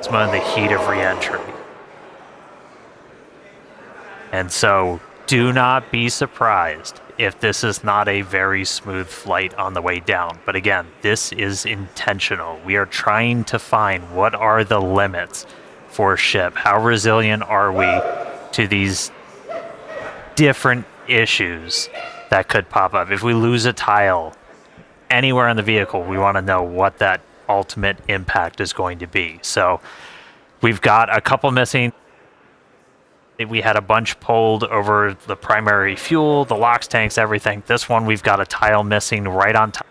some of the heat of re-entry. And so do not be surprised if this is not a very smooth flight on the way down. But again, this is intentional. We are trying to find what are the limits for a ship. How resilient are we to these different issues that could pop up? If we lose a tile anywhere in the vehicle, we want to know what that ultimate impact is going to be. So we've got a couple missing. We had a bunch pulled over the primary fuel, the LOX tanks, everything. This one, we've got a tile missing right on top.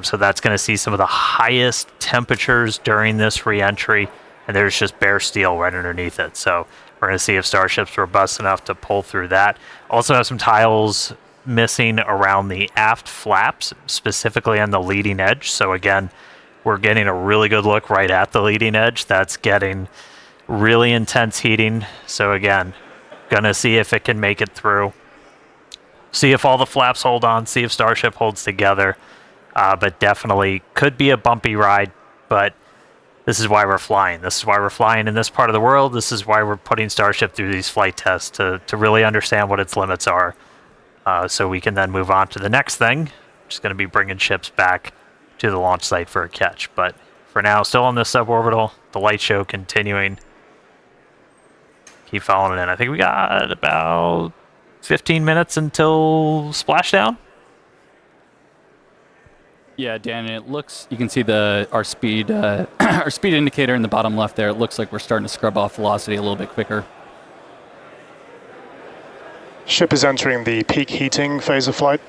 So that's going to see some of the highest temperatures during this re-entry, and there's just bare steel right underneath it. So we're going to see if Starship's robust enough to pull through that. Also have some tiles missing around the aft flaps, specifically on the leading edge. So again, we're getting a really good look right at the leading edge. That's getting really intense heating. So again, gonna see if it can make it through. See if all the flaps hold on, see if Starship holds together. But definitely could be a bumpy ride, but this is why we're flying. This is why we're flying in this part of the world. This is why we're putting Starship through these flight tests to really understand what its limits are. So we can then move on to the next thing. Just gonna be bringing ships back to the launch site for a catch. But for now, still on this suborbital, the light show continuing. Keep following it in. I think we got about 15 minutes until splashdown. Yeah, Dan, it looks, you can see our speed our speed indicator in the bottom left there. It looks like we're starting to scrub off velocity a little bit quicker. Ship is entering the peak heating phase of flight.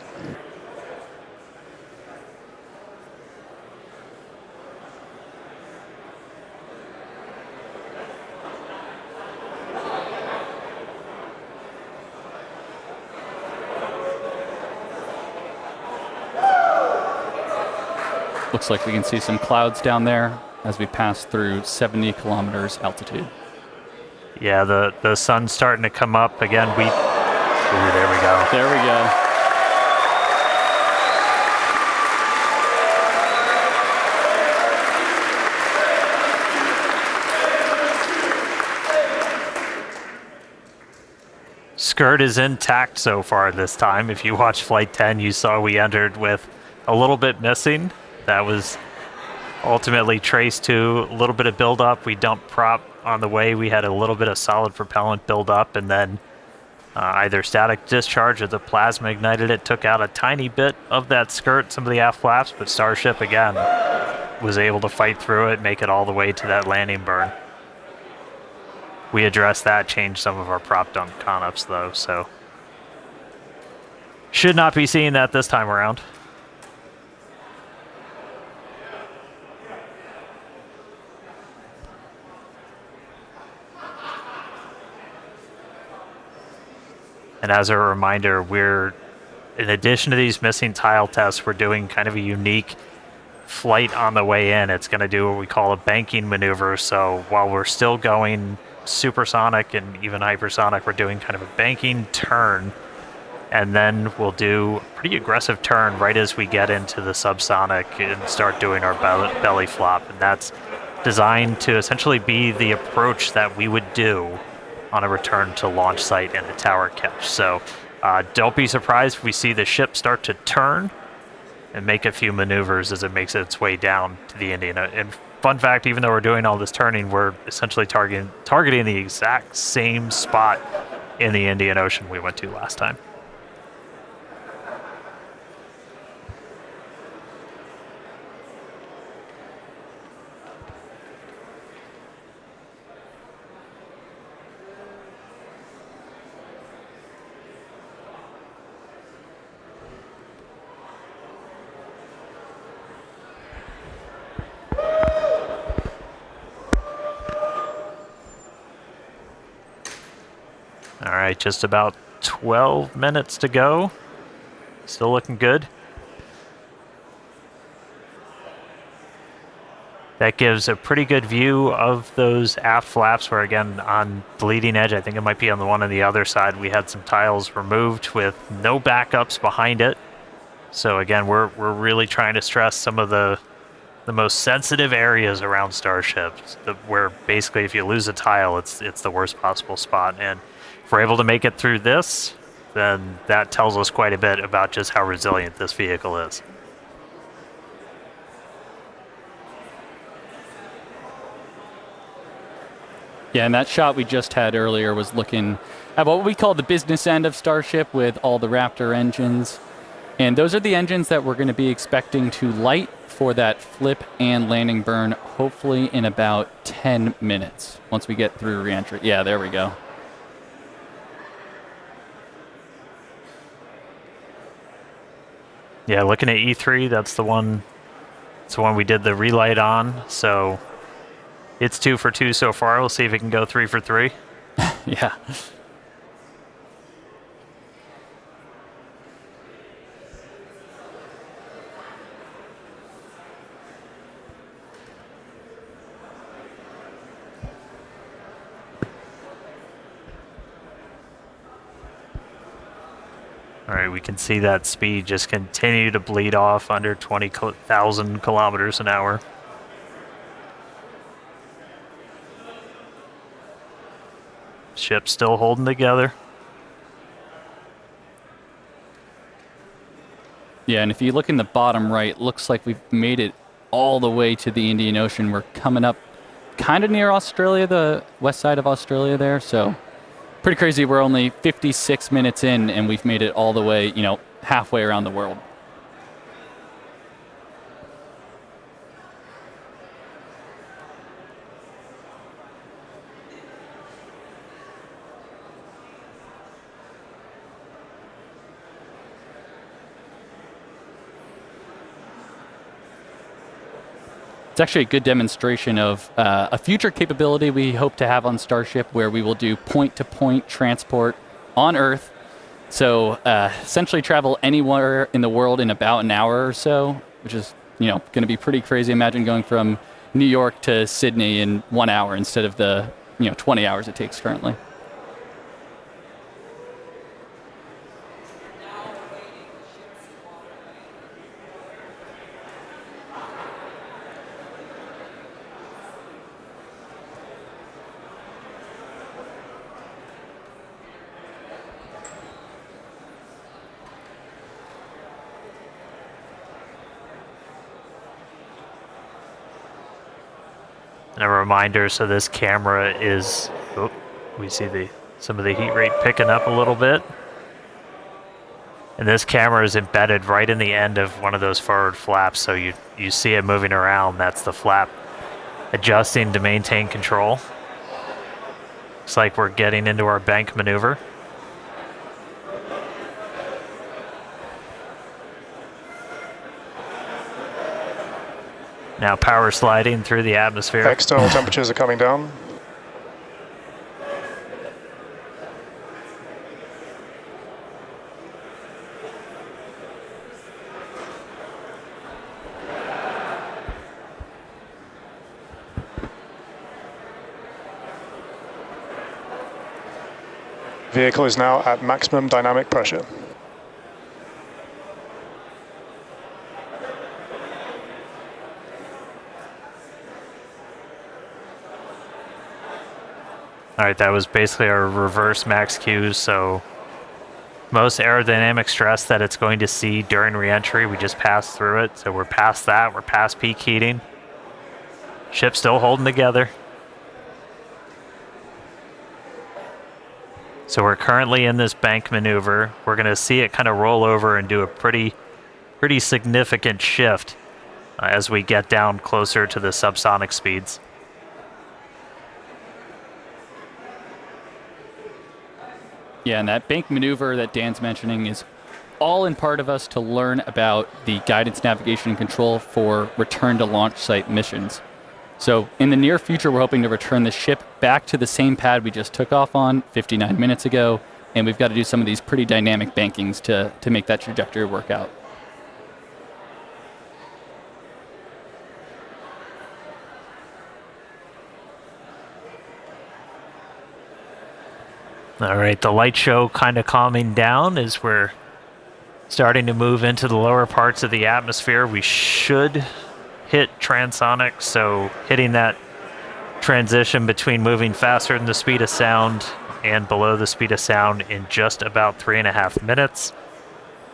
Looks like we can see some clouds down there as we pass through 70 kilometers altitude. Yeah, the sun's starting to come up again. Ooh, there we go. There we go. Skirt is intact so far this time. If you watched Flight 10, you saw we entered with a little bit missing. That was ultimately traced to a little bit of buildup. We dumped prop on the way. We had a little bit of solid propellant buildup, and then either static discharge or the plasma ignited it, took out a tiny bit of that skirt, some of the aft flaps, but Starship, again, was able to fight through it, make it all the way to that landing burn. We addressed that, changed some of our prop dump con-ups, though, so should not be seeing that this time around. And as a reminder, in addition to these missing tile tests, we're doing kind of a unique flight on the way in. It's going to do what we call a banking maneuver. So while we're still going supersonic and even hypersonic, we're doing kind of a banking turn. And then we'll do a pretty aggressive turn right as we get into the subsonic and start doing our belly flop. And that's designed to essentially be the approach that we would do on a return to launch site and a tower catch. So don't be surprised if we see the ship start to turn and make a few maneuvers as it makes its way down to the Indian. And fun fact, even though we're doing all this turning, we're essentially targeting the exact same spot in the Indian Ocean we went to last time. All right, just about 12 minutes to go. Still looking good. That gives a pretty good view of those aft flaps where, again, on the leading edge, I think it might be on the one on the other side, we had some tiles removed with no backups behind it. So again, we're really trying to stress some of the the most sensitive areas around Starship, where basically if you lose a tile, it's the worst possible spot. And if we're able to make it through this, then that tells us quite a bit about just how resilient this vehicle is. Yeah, and that shot we just had earlier was looking at what we call the business end of Starship with all the Raptor engines. And those are the engines that we're going to be expecting to light for that flip and landing burn, hopefully in about 10 minutes once we get through reentry. Yeah, there we go. Yeah, looking at E3, that's the one. It's the one we did the relight on. So it's 2 for 2 so far. We'll see if it can go 3 for 3. Yeah. All right, we can see that speed just continue to bleed off under 20,000 kilometers an hour. Ship still holding together. Yeah, and if you look in the bottom right, looks like we've made it all the way to the Indian Ocean. We're coming up kind of near Australia, the west side of Australia there, so pretty crazy. We're only 56 minutes in, and we've made it all the way, halfway around the world. It's actually a good demonstration of a future capability we hope to have on Starship where we will do point-to-point transport on Earth. So essentially travel anywhere in the world in about an hour or so, which is going to be pretty crazy. Imagine going from New York to Sydney in 1 hour instead of the 20 hours it takes currently. And a reminder, so this camera is, we see some of the heat rate picking up a little bit. And this camera is embedded right in the end of one of those forward flaps, so you see it moving around. That's the flap adjusting to maintain control. Looks like we're getting into our bank maneuver. Now power sliding through the atmosphere. External temperatures are coming down. Vehicle is now at maximum dynamic pressure. All right, that was basically our reverse max Q, so most aerodynamic stress that it's going to see during reentry, we just passed through it. So we're past that, we're past peak heating. Ship's still holding together. So we're currently in this bank maneuver. We're gonna see it kind of roll over and do a pretty significant shift as we get down closer to the subsonic speeds. Yeah, and that bank maneuver that Dan's mentioning is all in part of us to learn about the guidance, navigation, and control for return to launch site missions. So in the near future, we're hoping to return the ship back to the same pad we just took off on 59 minutes ago, and we've got to do some of these pretty dynamic bankings to make that trajectory work out. All right, the light show kind of calming down as we're starting to move into the lower parts of the atmosphere. We should hit transonic, so hitting that transition between moving faster than the speed of sound and below the speed of sound in just about 3.5 minutes.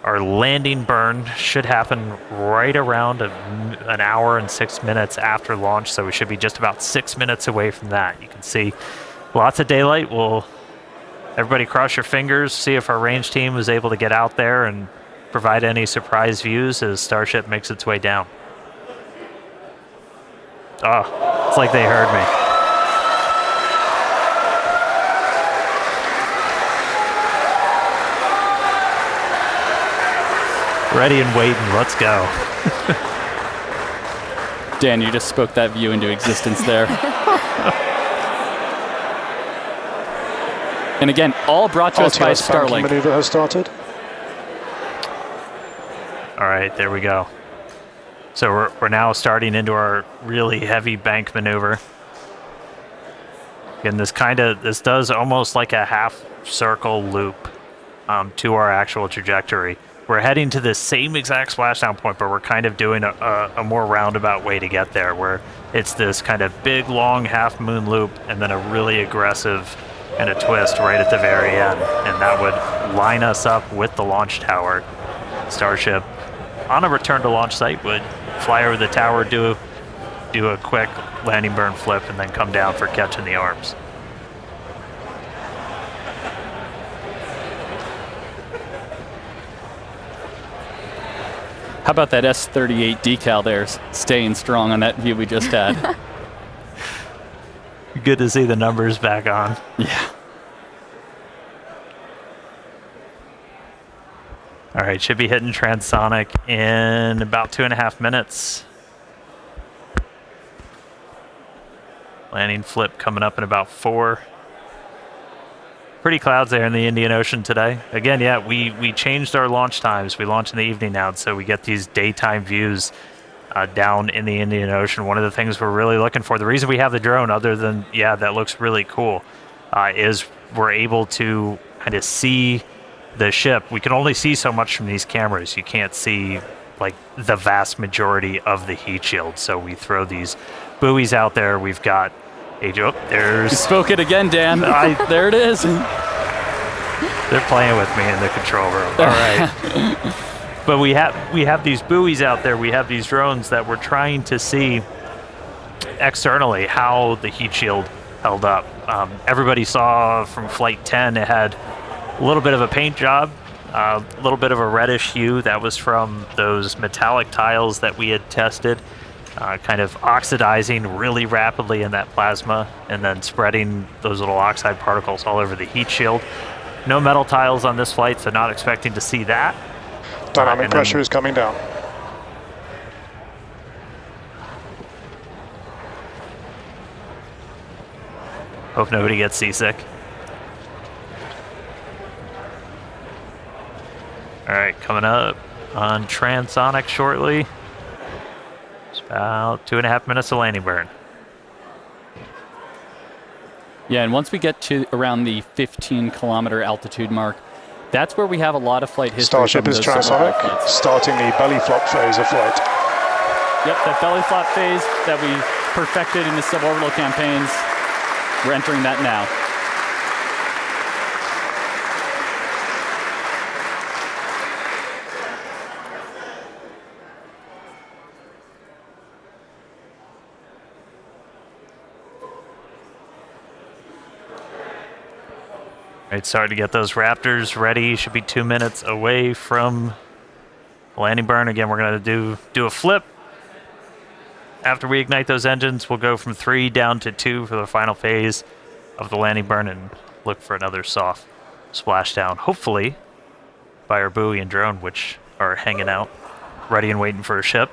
Our landing burn should happen right around an hour and 6 minutes after launch, so we should be just about 6 minutes away from that. You can see lots of daylight. Everybody cross your fingers, see if our range team was able to get out there and provide any surprise views as Starship makes its way down. Oh, it's like they heard me. Ready and waiting, let's go. Dan, you just spoke that view into existence there. And again, all brought to us by Starlink. Maneuver has started. All right, there we go. So we're now starting into our really heavy bank maneuver. And this does almost like a half circle loop to our actual trajectory. We're heading to the same exact splashdown point, but we're kind of doing a more roundabout way to get there, where it's this kind of big, long half-moon loop and then a really aggressive kind of twist right at the very end. And that would line us up with the launch tower. Starship, on a return to launch site, would fly over the tower, do a quick landing burn flip, and then come down for catching the arms. How about that S38 decal there, staying strong on that view we just had? Good to see the numbers back on. Yeah. All right, should be hitting transonic in about 2.5 minutes. Landing flip coming up in about 4. Pretty clouds there in the Indian Ocean today. Again, yeah, we changed our launch times. We launch in the evening now, so we get these daytime views down in the Indian Ocean. One of the things we're really looking for, the reason we have the drone, other than, yeah, that looks really cool, is we're able to kind of see the ship. We can only see so much from these cameras. You can't see like the vast majority of the heat shield, so we throw these buoys out there. We've got there's... You spoke it again, Dan. There it is. They're playing with me in the control room. All right. But we have these buoys out there. We have these drones that we're trying to see externally how the heat shield held up. Everybody saw from Flight 10 it had a little bit of a paint job, a little bit of a reddish hue. That was from those metallic tiles that we had tested. Kind of oxidizing really rapidly in that plasma and then spreading those little oxide particles all over the heat shield. No metal tiles on this flight, so not expecting to see that. Dynamic pressure is coming down. Hope nobody gets seasick. All right, coming up on transonic shortly. About 2.5 minutes of landing burn. Yeah, and once we get to around the 15-kilometer altitude mark, that's where we have a lot of flight history. Starship is transonic, starting the belly flop phase of flight. Yep, that belly flop phase that we perfected in the suborbital campaigns, we're entering that now. Right, starting to get those Raptors ready. Should be 2 minutes away from landing burn. Again, we're going to do a flip. After we ignite those engines, we'll go from 3 down to 2 for the final phase of the landing burn and look for another soft splashdown, hopefully by our buoy and drone, which are hanging out, ready and waiting for a ship.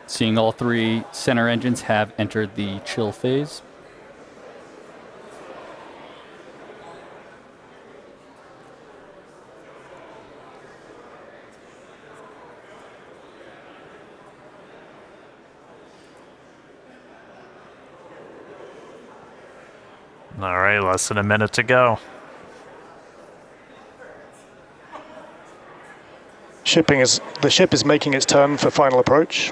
Seeing all 3 center engines have entered the chill phase. All right, less than a minute to go. The ship is making its turn for final approach.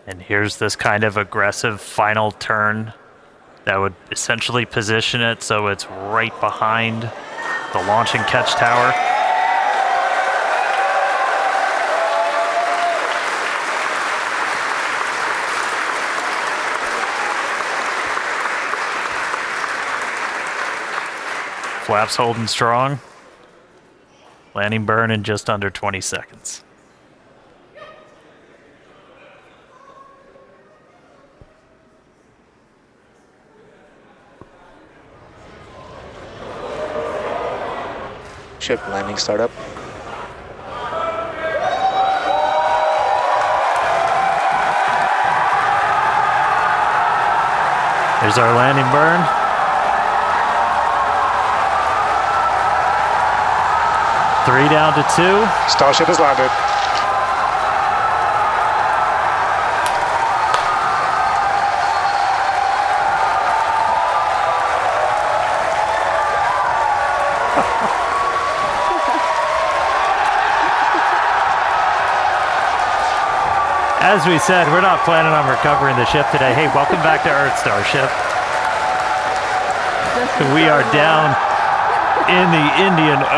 And here's this kind of aggressive final turn that would essentially position it so it's right behind the launch and catch tower. Flaps holding strong. Landing burn in just under 20 seconds. Ship landing startup. There's our landing burn. Three down to two. Starship has landed. As we said, we're not planning on recovering the ship today. Hey, welcome back to Earth, Starship. We are down in the Indian Ocean.